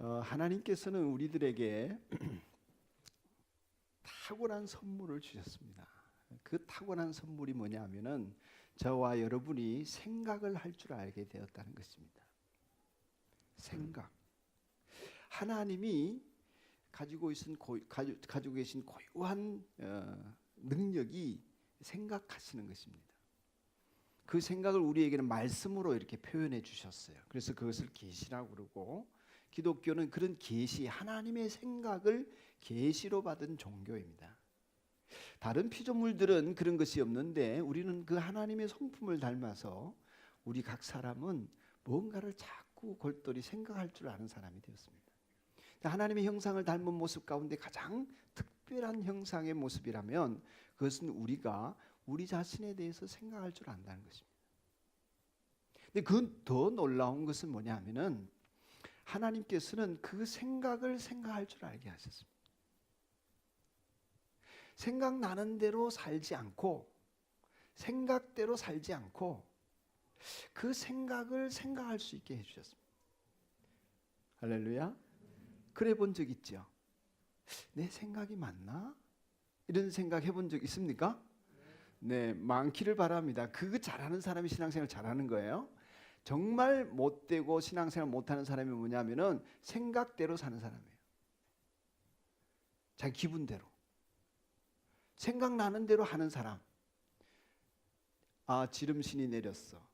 하나님께서는 우리들에게 탁월한 선물을 주셨습니다. 그 탁월한 선물이 뭐냐면은 저와 여러분이 생각을 할 줄 알게 되었다는 것입니다. 생각. 하나님이 가지고 계신 고유한 능력이 생각하시는 것입니다. 그 생각을 우리에게는 말씀으로 이렇게 표현해 주셨어요. 그래서 그것을 계시라고 그러고, 기독교는 그런 계시, 하나님의 생각을 계시로 받은 종교입니다. 다른 피조물들은 그런 것이 없는데 우리는 그 하나님의 성품을 닮아서 우리 각 사람은 뭔가를 자꾸 골똘히 생각할 줄 아는 사람이 되었습니다. 하나님의 형상을 닮은 모습 가운데 가장 특별한 형상의 모습이라면 그것은 우리가 우리 자신에 대해서 생각할 줄 안다는 것입니다. 근데 그 더 놀라운 것은 뭐냐 하면은 하나님께서는 그 생각을 생각할 줄 알게 하셨습니다. 생각나는 대로 살지 않고, 생각대로 살지 않고 그 생각을 생각할 수 있게 해주셨습니다. 할렐루야. 그래 본 적 있죠? 내 생각이 맞나? 이런 생각 해본 적 있습니까? 네, 많기를 바랍니다. 그거 잘하는 사람이 신앙생활 잘하는 거예요. 정말 못되고 신앙생활 못하는 사람이 뭐냐면은 생각대로 사는 사람이에요. 자기 기분대로, 생각나는 대로 하는 사람. 아, 지름신이 내렸어.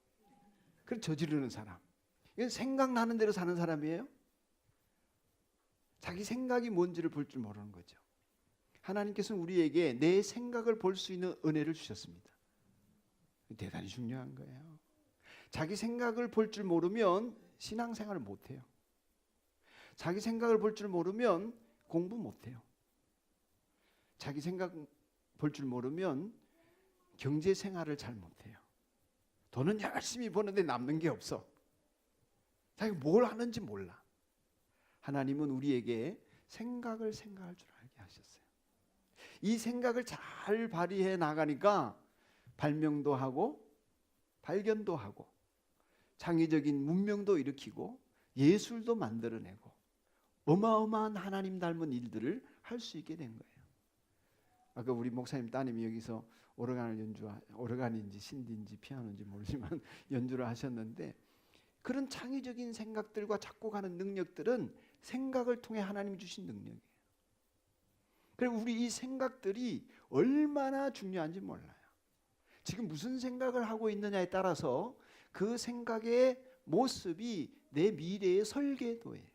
그걸 저지르는 사람. 이건 생각나는 대로 사는 사람이에요. 자기 생각이 뭔지를 볼 줄 모르는 거죠. 하나님께서는 우리에게 내 생각을 볼 수 있는 은혜를 주셨습니다. 대단히 중요한 거예요. 자기 생각을 볼 줄 모르면 신앙생활을 못해요. 자기 생각을 볼 줄 모르면 공부 못해요. 자기 생각 볼 줄 모르면 경제생활을 잘 못해요. 돈은 열심히 버는데 남는 게 없어. 자기가 뭘 하는지 몰라. 하나님은 우리에게 생각을 생각할 줄 알게 하셨어요. 이 생각을 잘 발휘해 나가니까 발명도 하고 발견도 하고 창의적인 문명도 일으키고 예술도 만들어내고 어마어마한 하나님 닮은 일들을 할 수 있게 된 거예요. 아까 우리 목사님 따님이 여기서 오르간인지 신디인지 피아노인지 모르지만 연주를 하셨는데, 그런 창의적인 생각들과 작곡하는 능력들은 생각을 통해 하나님이 주신 능력이에요. 그리고 우리 이 생각들이 얼마나 중요한지 몰라요. 지금 무슨 생각을 하고 있느냐에 따라서 그 생각의 모습이 내 미래의 설계도예요.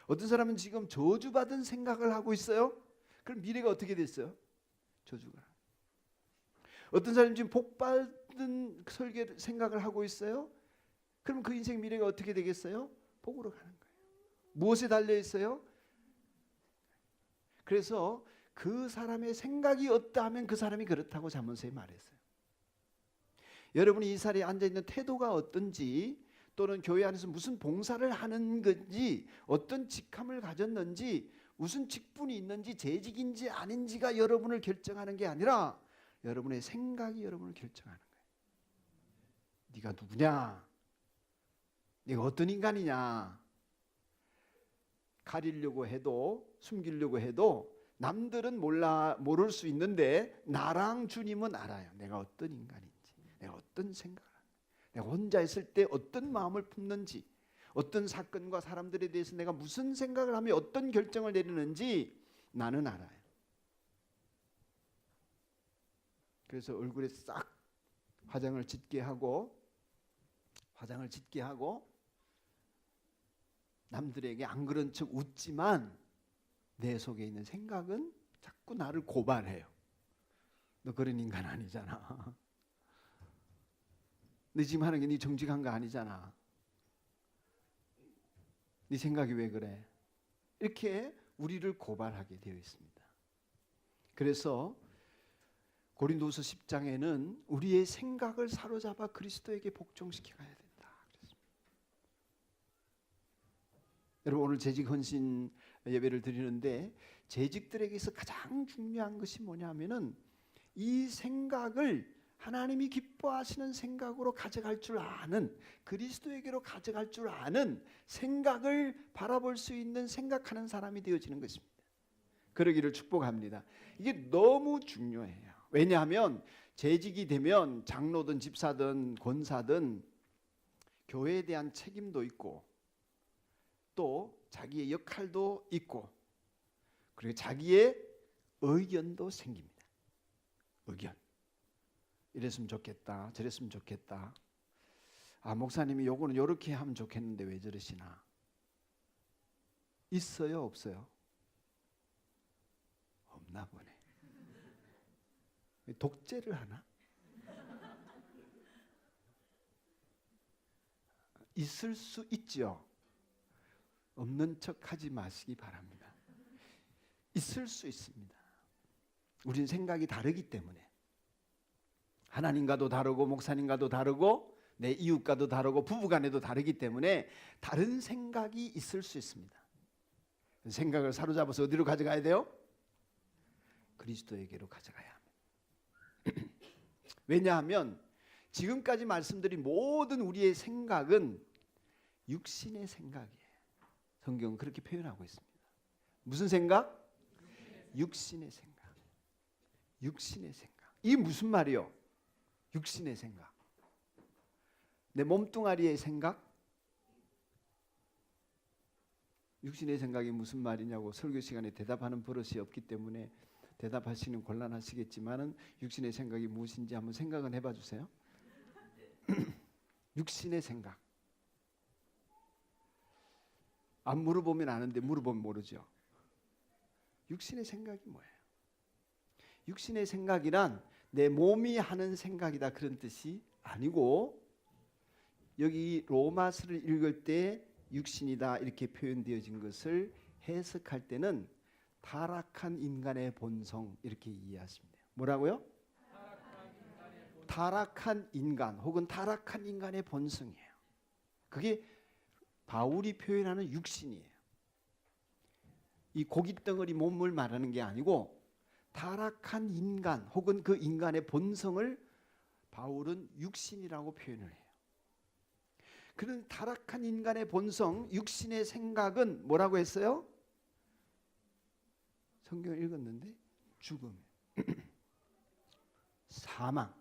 어떤 사람은 지금 저주받은 생각을 하고 있어요. 그럼 미래가 어떻게 됐어요? 저주가. 어떤 사람은 지금 복받은 생각을 하고 있어요. 그럼 그 인생 미래가 어떻게 되겠어요? 복으로 가는 거예요. 무엇에 달려 있어요? 그래서 그 사람의 생각이 어떠하면 그 사람이 그렇다고 잠언서에 말했어요. 여러분이 이 자리에 앉아있는 태도가 어떤지, 또는 교회 안에서 무슨 봉사를 하는 건지, 어떤 직함을 가졌는지, 무슨 직분이 있는지, 재직인지 아닌지가 여러분을 결정하는 게 아니라 여러분의 생각이 여러분을 결정하는 거예요. 네가 누구냐? 네가 어떤 인간이냐? 가리려고 해도 숨기려고 해도 남들은 모를 수 있는데 나랑 주님은 알아요. 내가 어떤 인간인지, 내가 어떤 생각을 하는지, 내가 혼자 있을 때 어떤 마음을 품는지, 어떤 사건과 사람들에 대해서 내가 무슨 생각을 하며 어떤 결정을 내리는지 나는 알아요. 그래서 얼굴에 싹 화장을 짙게 하고 남들에게 안 그런 척 웃지만 내 속에 있는 생각은 자꾸 나를 고발해요. 너 그런 인간 아니잖아. 너 지금 하는 게 네 정직한 거 아니잖아. 네 생각이 왜 그래? 이렇게 우리를 고발하게 되어 있습니다. 그래서 고린도서 10장에는 우리의 생각을 사로잡아 그리스도에게 복종시켜 가야 된다. 여러분, 오늘 재직 헌신 예배를 드리는데 재직들에게서 가장 중요한 것이 뭐냐면은 이 생각을 하나님이 기뻐하시는 생각으로 가져갈 줄 아는, 그리스도에게로 가져갈 줄 아는 생각을 바라볼 수 있는, 생각하는 사람이 되어지는 것입니다. 그러기를 축복합니다. 이게 너무 중요해요. 왜냐하면 재직이 되면 장로든 집사든 권사든 교회에 대한 책임도 있고 또 자기의 역할도 있고 그리고 자기의 의견도 생깁니다. 의견. 이랬으면 좋겠다, 저랬으면 좋겠다. 아, 목사님이 요거는 요렇게 하면 좋겠는데 왜 저러시나? 있어요, 없어요? 없나 보네. 독재를 하나? 있을 수 있죠. 없는 척 하지 마시기 바랍니다. 있을 수 있습니다. 우린 생각이 다르기 때문에. 하나님과도 다르고 목사님과도 다르고 내 이웃과도 다르고 부부간에도 다르기 때문에 다른 생각이 있을 수 있습니다. 생각을 사로잡아서 어디로 가져가야 돼요? 그리스도에게로 가져가야 합니다. 왜냐하면 지금까지 말씀드린 모든 우리의 생각은 육신의 생각이에요. 성경은 그렇게 표현하고 있습니다. 무슨 생각? 육신의 생각. 육신의 생각. 이게 무슨 말이요? 육신의 생각. 내 몸뚱아리의 생각? 육신의 생각이 무슨 말이냐고 설교 시간에 대답하는 버릇이 없기 때문에 대답하시는 곤란하시겠지만은 육신의 생각이 무엇인지 한번 생각은 해봐 주세요. 육신의 생각. 안 물어보면 아는데 물어보면 모르죠. 육신의 생각이 뭐예요? 육신의 생각이란 내 몸이 하는 생각이다 그런 뜻이 아니고 여기 로마서를 읽을 때 육신이다 이렇게 표현되어진 것을 해석할 때는 타락한 인간의 본성 이렇게 이해하시면 돼요. 뭐라고요? 타락한 인간 혹은 타락한 인간의 본성이에요. 그게 바울이 표현하는 육신이에요. 이 고깃덩어리 몸을 말하는 게 아니고 타락한 인간 혹은 그 인간의 본성을 바울은 육신이라고 표현을 해요. 그런 타락한 인간의 본성, 육신의 생각은 뭐라고 했어요? 성경을 읽었는데 죽음, 사망,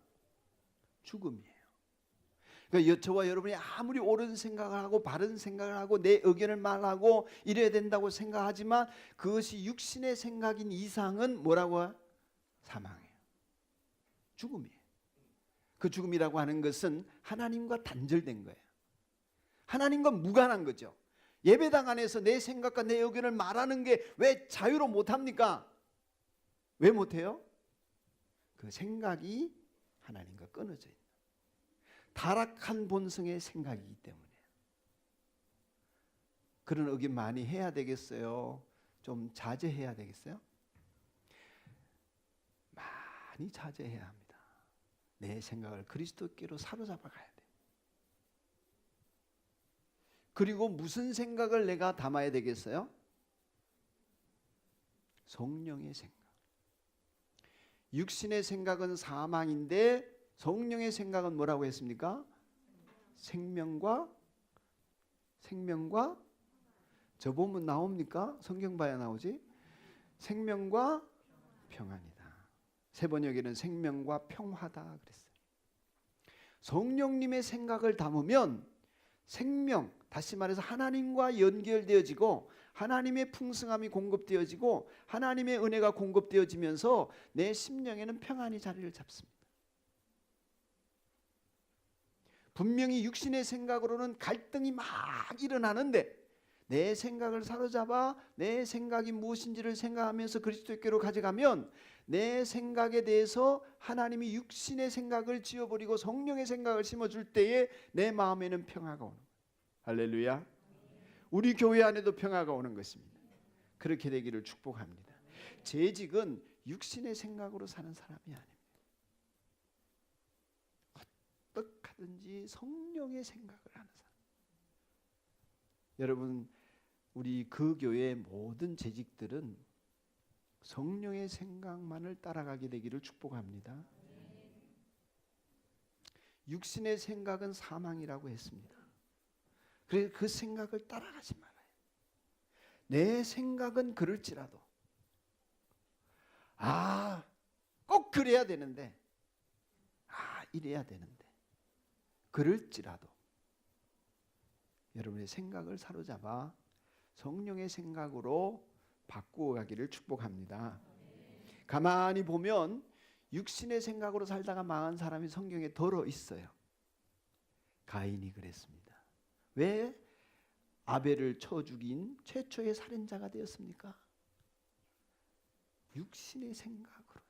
죽음이에요. 그러니까 저와 여러분이 아무리 옳은 생각을 하고 바른 생각을 하고 내 의견을 말하고 이래야 된다고 생각하지만 그것이 육신의 생각인 이상은 뭐라고? 사망이에요. 죽음이에요. 그 죽음이라고 하는 것은 하나님과 단절된 거예요. 하나님과 무관한 거죠. 예배당 안에서 내 생각과 내 의견을 말하는 게 왜 자유로 못합니까? 왜 못해요? 그 생각이 하나님과 끊어져 있는 타락한 본성의 생각이기 때문에. 그런 의견 많이 해야 되겠어요? 좀 자제해야 되겠어요? 많이 자제해야 합니다. 내 생각을 그리스도께로 사로잡아 가야 돼. 그리고 무슨 생각을 내가 담아야 되겠어요? 성령의 생각. 육신의 생각은 사망인데 성령의 생각은 뭐라고 했습니까? 생명과 저 보면 나옵니까? 성경 봐야 나오지? 생명과 평안이다. 세 번역에는 생명과 평화다 그랬어요. 성령님의 생각을 담으면 생명, 다시 말해서 하나님과 연결되어지고 하나님의 풍성함이 공급되어지고 하나님의 은혜가 공급되어지면서 내 심령에는 평안이 자리를 잡습니다. 분명히 육신의 생각으로는 갈등이 막 일어나는데 내 생각을 사로잡아 내 생각이 무엇인지를 생각하면서 그리스도께로 가져가면 내 생각에 대해서 하나님이 육신의 생각을 지워버리고 성령의 생각을 심어줄 때에 내 마음에는 평화가 오는 거예요. 할렐루야. 우리 교회 안에도 평화가 오는 것입니다. 그렇게 되기를 축복합니다. 재직은 육신의 생각으로 사는 사람이 아닙니다. 어떻게 하든지 성령의 생각을 하는 사람. 여러분, 우리 그 교회의 모든 재직들은 성령의 생각만을 따라가게 되기를 축복합니다. 육신의 생각은 사망이라고 했습니다. 그래서 그 생각을 따라가지 말아요. 내 생각은 그럴지라도 꼭 그래야 되는데 이래야 되는데 그럴지라도 여러분의 생각을 사로잡아 성령의 생각으로 바꾸어 가기를 축복합니다. 가만히 보면 육신의 생각으로 살다가 망한 사람이 성경에 덜어 있어요. 가인이 그랬습니다. 왜 아벨을 쳐 죽인 최초의 살인자가 되었습니까? 육신의 생각으로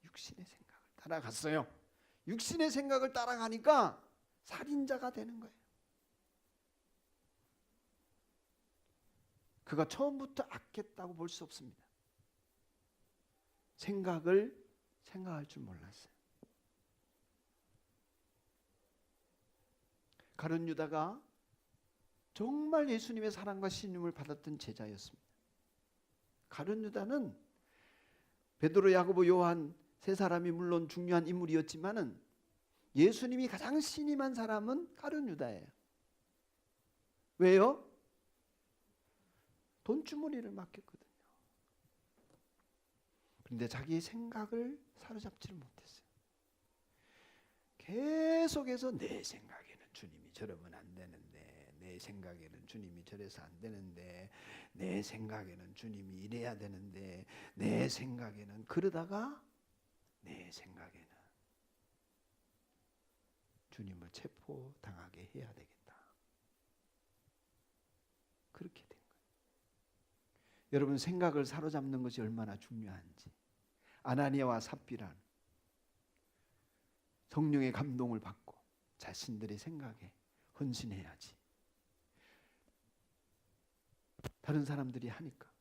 육신의 생각을 따라갔어요. 육신의 생각을 따라가니까 살인자가 되는 거예요. 그가 처음부터 악했다고 볼 수 없습니다. 생각할 줄 몰랐어요. 가룟 유다가 정말 예수님의 사랑과 신임을 받았던 제자였습니다. 가룟 유다는 베드로, 야고보, 요한 세 사람이 물론 중요한 인물이었지만은 예수님이 가장 신임한 사람은 가룟 유다예요. 왜요? 돈주머니를 맡겼거든요. 그런데 자기의 생각을 사로잡지를 못했어요. 계속해서 내 생각에는 주님이 저러면 안 되는데, 내 생각에는 주님이 저래서 안 되는데, 내 생각에는 주님이 이래야 되는데, 내 생각에는, 그러다가 내 생각에는 주님을 체포당하게 해야 되겠다. 그렇게 된 거예요. 여러분, 생각을 사로잡는 것이 얼마나 중요한지. 아나니아와 삽비라는 성령의 감동을 받고 자신들의 생각에 헌신해야지. 다른 사람들이 하니까,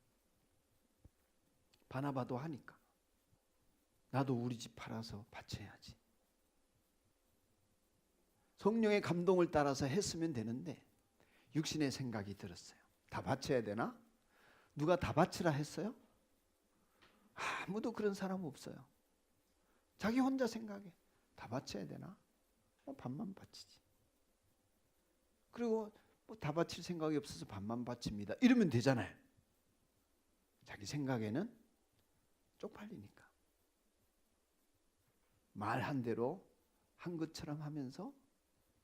바나바도 하니까 나도 우리 집 팔아서 바쳐야지. 성령의 감동을 따라서 했으면 되는데 육신의 생각이 들었어요. 다 바쳐야 되나? 누가 다 바치라 했어요? 아무도 그런 사람 없어요. 자기 혼자 생각해. 다 바쳐야 되나? 반만 바치지. 그리고 다 바칠 생각이 없어서 반만 바칩니다. 이러면 되잖아요. 자기 생각에는 쪽팔리니까. 말한 대로 한 것처럼 하면서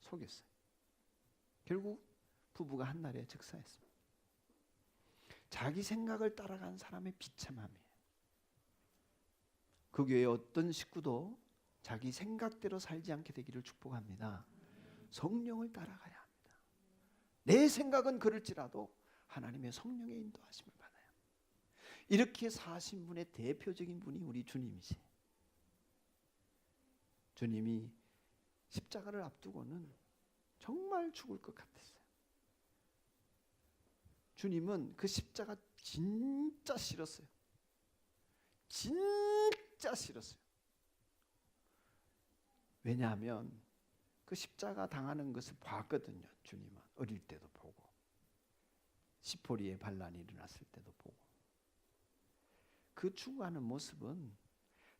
속였어요. 결국 부부가 한날에 즉사했습니다. 자기 생각을 따라간 사람의 비참함이에요. 그 교회의 어떤 식구도 자기 생각대로 살지 않게 되기를 축복합니다. 성령을 따라가야 합니다. 내 생각은 그럴지라도 하나님의 성령의 인도하심을 받아요. 이렇게 사신 분의 대표적인 분이 우리 주님이세요. 주님이 십자가를 앞두고는 정말 죽을 것 같았어요. 주님은 그 십자가 진짜 싫었어요. 진짜 싫었어요. 왜냐하면 그 십자가 당하는 것을 봤거든요. 주님은 어릴 때도 보고, 시포리에 반란이 일어났을 때도 보고. 그 죽어가는 모습은,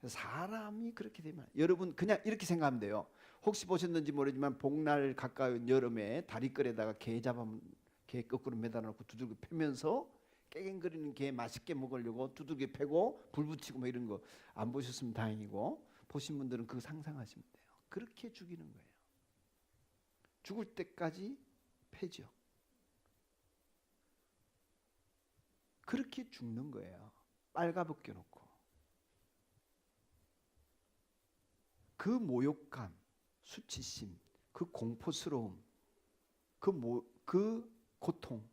사람이 그렇게 되면, 여러분 그냥 이렇게 생각하면 돼요. 혹시 보셨는지 모르지만 복날 가까운 여름에 다리끌에다가 개 잡으면, 개 거꾸로 매달아놓고 두들겨 패면서 깨갱거리는 개 맛있게 먹으려고 두들겨 패고 불 붙이고 뭐 이런 거 안 보셨으면 다행이고, 보신 분들은 그거 상상하시면 돼요. 그렇게 죽이는 거예요. 죽을 때까지 패죠. 그렇게 죽는 거예요. 빨가벗겨 놓고. 그 모욕감, 수치심, 그 공포스러움, 그 고통,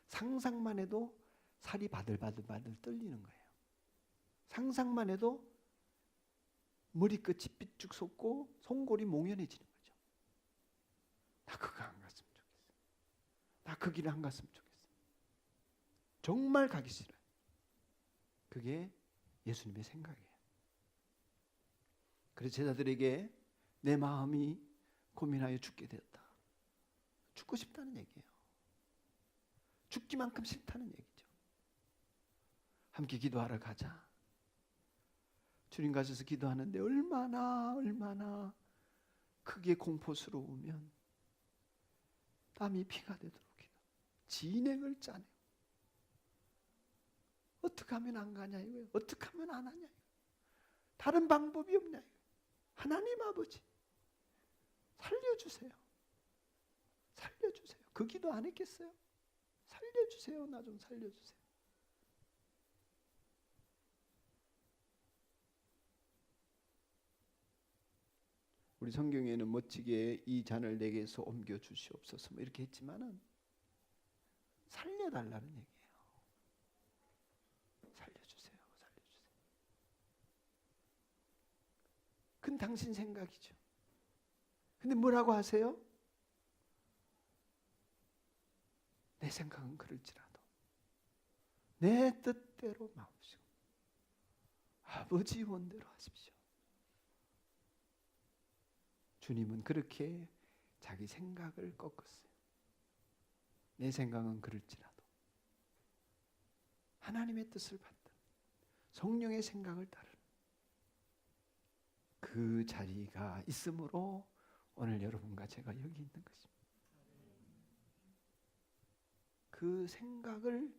상상만 해도 살이 바들바들 떨리는 거예요. 상상만 해도 머리끝이 삐쭉 솟고 송골이 몽연해지는 거죠. 나 그거 안 갔으면 좋겠어. 나 그 길을 안 갔으면 좋겠어. 정말 가기 싫어요. 그게 예수님의 생각이에요. 그래서 제자들에게 내 마음이 고민하여 죽게 되었다. 죽고 싶다는 얘기예요. 죽기만큼 싫다는 얘기죠. 함께 기도하러 가자. 주님 가셔서 기도하는데 얼마나 크게 공포스러우면 땀이 피가 되도록 진행을 짜네요. 어떻게 하면 안 가냐 이거예요. 어떻게 하면 안 하냐 이거예요. 다른 방법이 없냐 이거예요. 하나님 아버지 살려주세요. 살려주세요. 그 기도 안 했겠어요? 살려주세요. 나 좀 살려주세요. 우리 성경에는 멋지게 이 잔을 내게서 옮겨 주시옵소서 뭐 이렇게 했지만은 살려달라는 얘기예요. 살려주세요. 살려주세요. 그건 당신 생각이죠. 근데 뭐라고 하세요? 내 생각은 그럴지라도 내 뜻대로 마옵시고 아버지 원대로 하십시오. 주님은 그렇게 자기 생각을 꺾었어요. 내 생각은 그럴지라도 하나님의 뜻을 받든 성령의 생각을 따르는 그 자리가 있으므로 오늘 여러분과 제가 여기 있는 것입니다. 그 생각을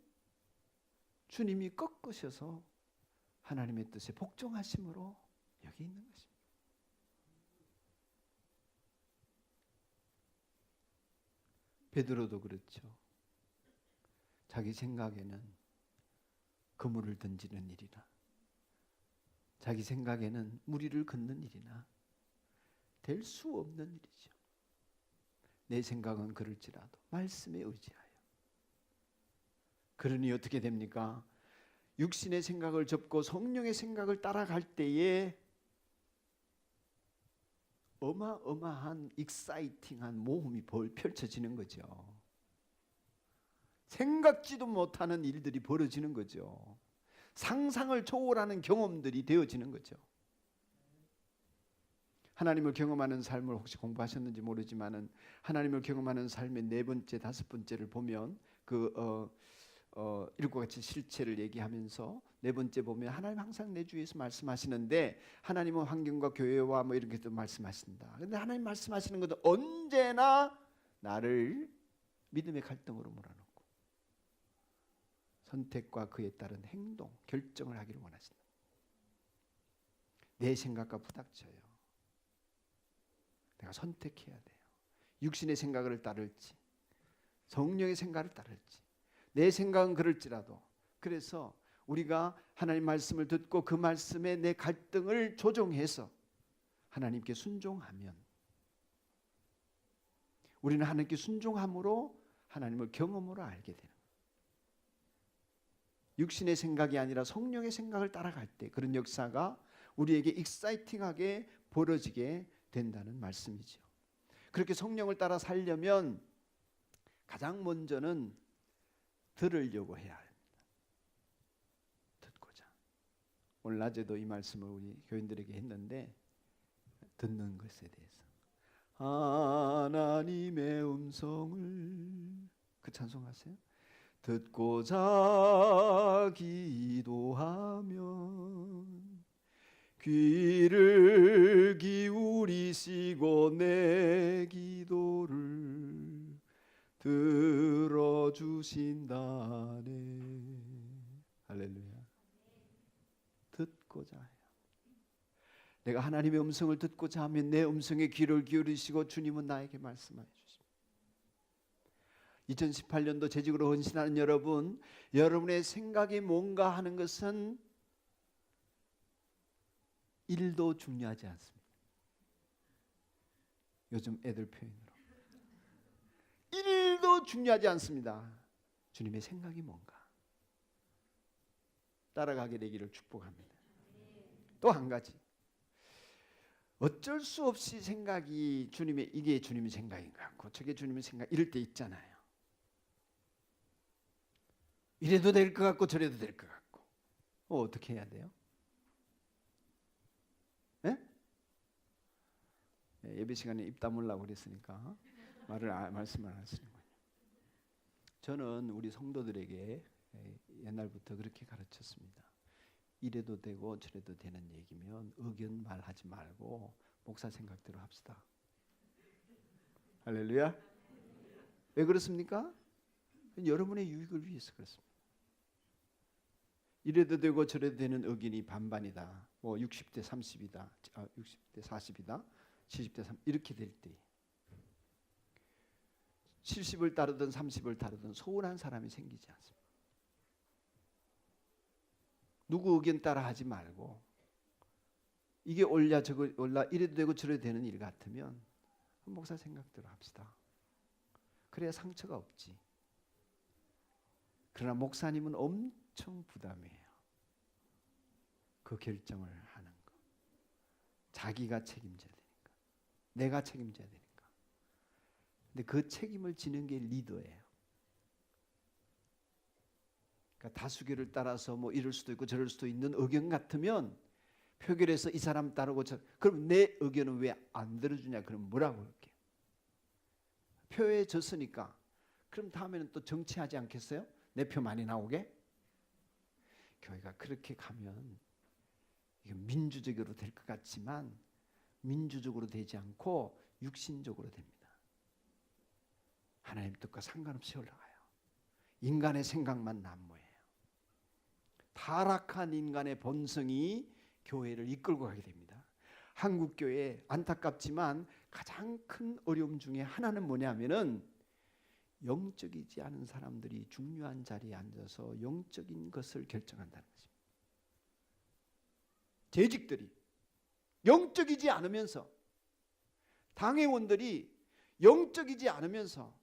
주님이 꺾으셔서 하나님의 뜻에 복종하심으로 여기 있는 것입니다. 베드로도 그렇죠. 자기 생각에는 그물을 던지는 일이나 자기 생각에는 무리를 긋는 일이나 될 수 없는 일이죠. 내 생각은 그럴지라도 말씀에 의지하여. 그러니 어떻게 됩니까? 육신의 생각을 접고 성령의 생각을 따라갈 때에 어마어마한 익사이팅한 모험이 펼쳐지는 거죠. 생각지도 못하는 일들이 벌어지는 거죠. 상상을 초월하는 경험들이 되어지는 거죠. 하나님을 경험하는 삶을 혹시 공부하셨는지 모르지만은 하나님을 경험하는 삶의 네 번째, 다섯 번째를 보면 일과 같이 실체를 얘기하면서 네 번째 보면 하나님 항상 내 주위에서 말씀하시는데 하나님은 환경과 교회와 뭐 이렇게 또 말씀하신다. 근데 하나님 말씀하시는 것도 언제나 나를 믿음의 갈등으로 몰아넣고 선택과 그에 따른 행동, 결정을 하기를 원하신다. 내 생각과 부닥쳐요. 내가 선택해야 돼요. 육신의 생각을 따를지 성령의 생각을 따를지 내 생각은 그럴지라도 그래서 우리가 하나님 말씀을 듣고 그 말씀에 내 갈등을 조정해서 하나님께 순종하면 우리는 하나님께 순종함으로 하나님을 경험으로 알게 되는 거예요. 육신의 생각이 아니라 성령의 생각을 따라갈 때 그런 역사가 우리에게 익사이팅하게 벌어지게 된다는 말씀이죠. 그렇게 성령을 따라 살려면 가장 먼저는 들으려고 해야 합니다. 듣고자. 오늘 낮에도 이 말씀을 우리 교인들에게 했는데 듣는 것에 대해서 하나님의 음성을 그 찬송하세요. 듣고자 기도하면 귀를 기울이시고 내 기도를 들어주신다네. 할렐루야. 듣고자 해요. 내가 하나님의 음성을 듣고자 하면 내 음성에 귀를 기울이시고 주님은 나에게 말씀하여 주십니다. 2018년도 재직으로 헌신하는 여러분, 여러분의 생각이 뭔가 하는 것은 일도 중요하지 않습니다. 요즘 애들 표현으로 일도 중요하지 않습니다. 주님의 생각이 뭔가 따라가게 되기를 축복합니다. 또 한 가지 어쩔 수 없이 생각이 이게 주님의 생각인 것 같고 저게 주님의 생각 이럴 때 있잖아요. 이래도 될 것 같고 저래도 될 것 같고 어떻게 해야 돼요? 예배 시간에 입 다물라고 그랬으니까 말씀을 안 하시는 거예요. 저는 우리 성도들에게 옛날부터 그렇게 가르쳤습니다. 이래도 되고 저래도 되는 얘기면 의견 말하지 말고 목사 생각대로 합시다. 할렐루야. 왜 그렇습니까? 여러분의 유익을 위해서 그렇습니다. 이래도 되고 저래도 되는 의견이 반반이다. 뭐 60대 30이다. 60대 40이다. 70대 3 이렇게 될 때 70을 따르든 30을 따르든 소홀한 사람이 생기지 않습니다. 누구 의견 따라 하지 말고 이게 옳냐 저거 옳냐 이래도 되고 저래도 되는 일 같으면 목사 생각대로 합시다. 그래야 상처가 없지. 그러나 목사님은 엄청 부담이에요. 그 결정을 하는 거. 자기가 책임져야 되니까. 내가 책임져야 되니까. 근데 그 책임을 지는 게 리더예요. 그러니까 다수결을 따라서 뭐 이럴 수도 있고 저럴 수도 있는 의견 같으면 표결해서 이 사람 따르고 그럼 내 의견은 왜 안 들어주냐? 그럼 뭐라고 할게? 표에 졌으니까 그럼 다음에는 또 정치하지 않겠어요? 내 표 많이 나오게? 교회가 그렇게 가면 이게 민주적으로 될 것 같지만 민주적으로 되지 않고 육신적으로 됩니다. 하나님 뜻과 상관없이 올라가요. 인간의 생각만 난무해요. 타락한 인간의 본성이 교회를 이끌고 가게 됩니다. 한국 교회 안타깝지만 가장 큰 어려움 중에 하나는 뭐냐면은 영적이지 않은 사람들이 중요한 자리에 앉아서 영적인 것을 결정한다는 것입니다. 재직들이 영적이지 않으면서 당회원들이 영적이지 않으면서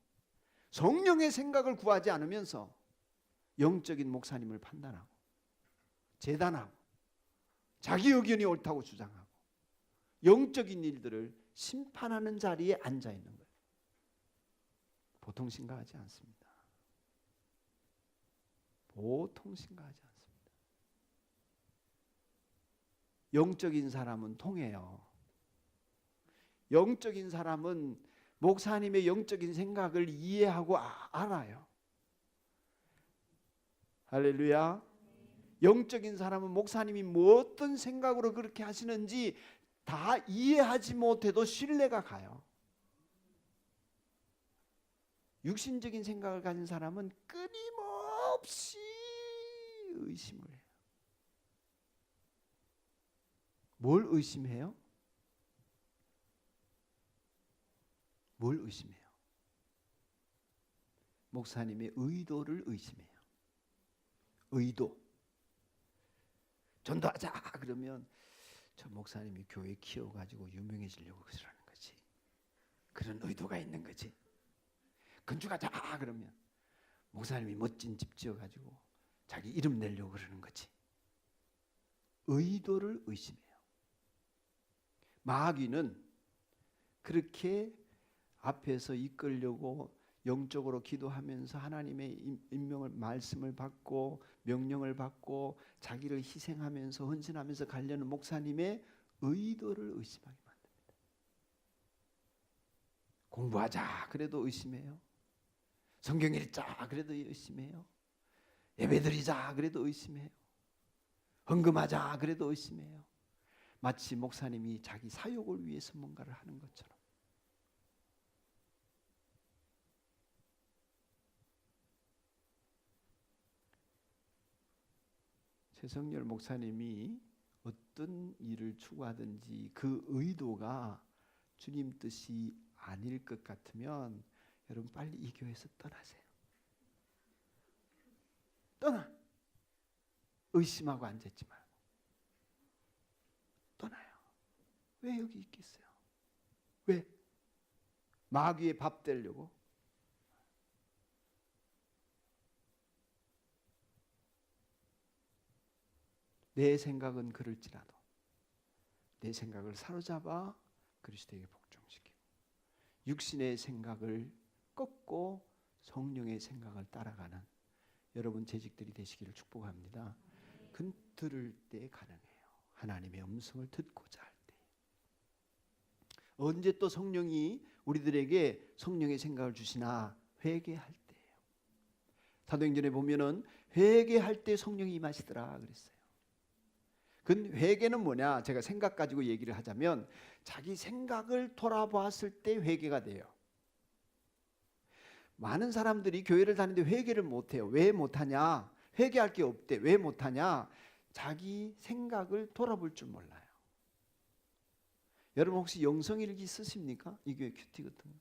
성령의 생각을 구하지 않으면서 영적인 목사님을 판단하고 재단하고 자기 의견이 옳다고 주장하고 영적인 일들을 심판하는 자리에 앉아 있는 거예요. 보통 심각하지 않습니다. 보통 심각하지 않습니다. 영적인 사람은 통해요. 영적인 사람은 목사님의 영적인 생각을 이해하고 알아요. 할렐루야. 영적인 사람은 목사님이 뭐 어떤 생각으로 그렇게 하시는지 다 이해하지 못해도 신뢰가 가요. 육신적인 생각을 가진 사람은 끊임없이 의심을 해요. 뭘 의심해요? 뭘 의심해요? 목사님의 의도를 의심해요. 의도. 전도하자 그러면 저 목사님이 교회 키워가지고 유명해지려고 그러는 거지. 그런 의도가 있는 거지. 건축하자 그러면 목사님이 멋진 집 지어가지고 자기 이름 내려고 그러는 거지. 의도를 의심해요. 마귀는 그렇게 앞에서 이끌려고 영적으로 기도하면서 하나님의 임명을 말씀을 받고 명령을 받고 자기를 희생하면서 헌신하면서 가려는 목사님의 의도를 의심하게 만듭니다. 공부하자 그래도 의심해요. 성경 읽자 그래도 의심해요. 예배드리자 그래도 의심해요. 헌금하자 그래도 의심해요. 마치 목사님이 자기 사욕을 위해서 뭔가를 하는 것처럼. 최성열 목사님이 어떤 일을 추구하든지 그 의도가 주님 뜻이 아닐 것 같으면 여러분 빨리 이 교회에서 떠나세요. 떠나. 의심하고 앉아있지 말고 떠나요. 왜 여기 있겠어요? 왜? 마귀의 밥 되려고? 내 생각은 그럴지라도 내 생각을 사로잡아 그리스도에게 복종시키고 육신의 생각을 꺾고 성령의 생각을 따라가는 여러분 재직들이 되시기를 축복합니다. 들을 때 가능해요. 하나님의 음성을 듣고자 할 때. 언제 또 성령이 우리들에게 성령의 생각을 주시나? 회개할 때예요. 사도행전에 보면은 회개할 때 성령이 임하시더라 그랬어요. 그 회개는 뭐냐? 제가 생각 가지고 얘기를 하자면 자기 생각을 돌아보았을 때 회개가 돼요. 많은 사람들이 교회를 다니는데 회개를 못해요. 왜 못하냐? 회개할 게 없대. 왜 못하냐? 자기 생각을 돌아볼 줄 몰라요. 여러분 혹시 영성일기 쓰십니까? 이 교회 큐티 같은 거.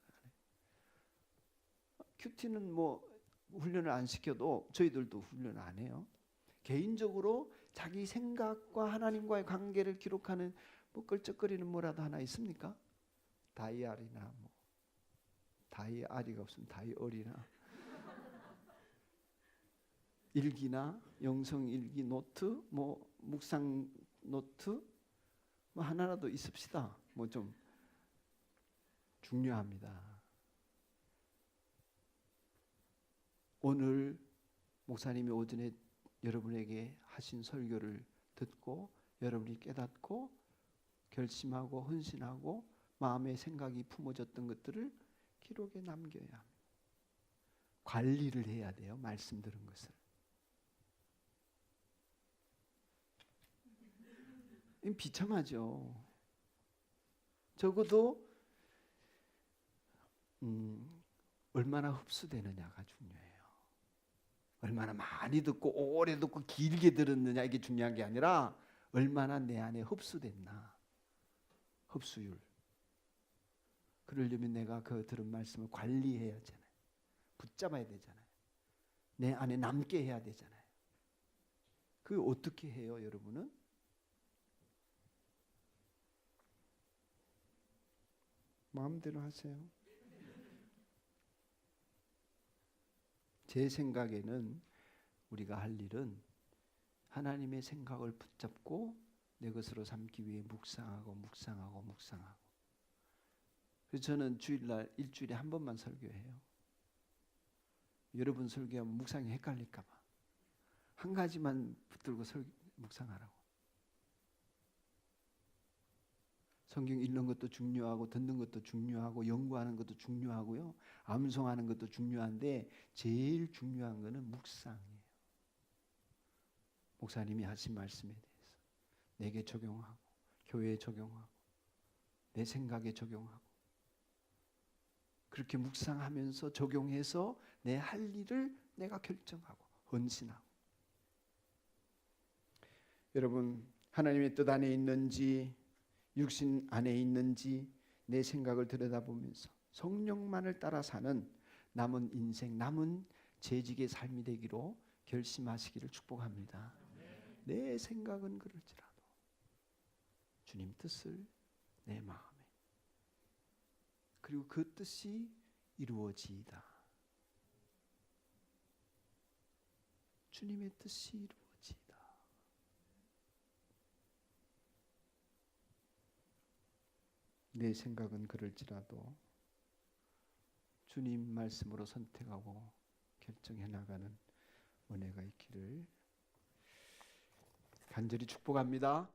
큐티는 뭐 훈련을 안 시켜도 저희들도 훈련을 안 해요. 개인적으로 자기 생각과 하나님과의 관계를 기록하는 뭐 끌적거리는 뭐라도 하나 있습니까? 다이어리나 뭐 다이어리가 없으면 다이어리나 일기나 영성일기 노트 뭐 묵상 노트 뭐 하나라도 있읍시다. 뭐 좀 중요합니다. 오늘 목사님이 오전에 여러분에게 하신 설교를 듣고 여러분이 깨닫고 결심하고 헌신하고 마음의 생각이 품어졌던 것들을 기록에 남겨야 합니다. 관리를 해야 돼요. 말씀 들은 것을. 비참하죠. 적어도 얼마나 흡수되느냐가 중요해요. 얼마나 많이 듣고 오래 듣고 길게 들었느냐 이게 중요한 게 아니라 얼마나 내 안에 흡수됐나. 흡수율. 그러려면 내가 그 들은 말씀을 관리해야 하잖아요. 붙잡아야 되잖아요. 내 안에 남게 해야 되잖아요. 그게 어떻게 해요, 여러분은? 마음대로 하세요. 제 생각에는 우리가 할 일은 하나님의 생각을 붙잡고 내 것으로 삼기 위해 묵상하고. 그래서 저는 주일날 일주일에 한 번만 설교해요. 여러분 설교하면 묵상이 헷갈릴까 봐. 한 가지만 붙들고 묵상하라고. 성경 읽는 것도 중요하고 듣는 것도 중요하고 연구하는 것도 중요하고요. 암송하는 것도 중요한데 제일 중요한 것은 묵상이에요. 목사님이 하신 말씀에 대해서 내게 적용하고 교회에 적용하고 내 생각에 적용하고 그렇게 묵상하면서 적용해서 내 할 일을 내가 결정하고 헌신하고. 여러분 하나님의 뜻 안에 있는지 육신 안에 있는지 내 생각을 들여다보면서 성령만을 따라 사는 남은 인생, 남은 재직의 삶이 되기로 결심하시기를 축복합니다. 내 생각은 그럴지라도 주님 뜻을 내 마음에 그리고 그 뜻이 이루어지이다. 주님의 뜻이 이루어지이다. 내 생각은 그럴지라도 주님 말씀으로 선택하고 결정해 나가는 은혜가 있기를 간절히 축복합니다.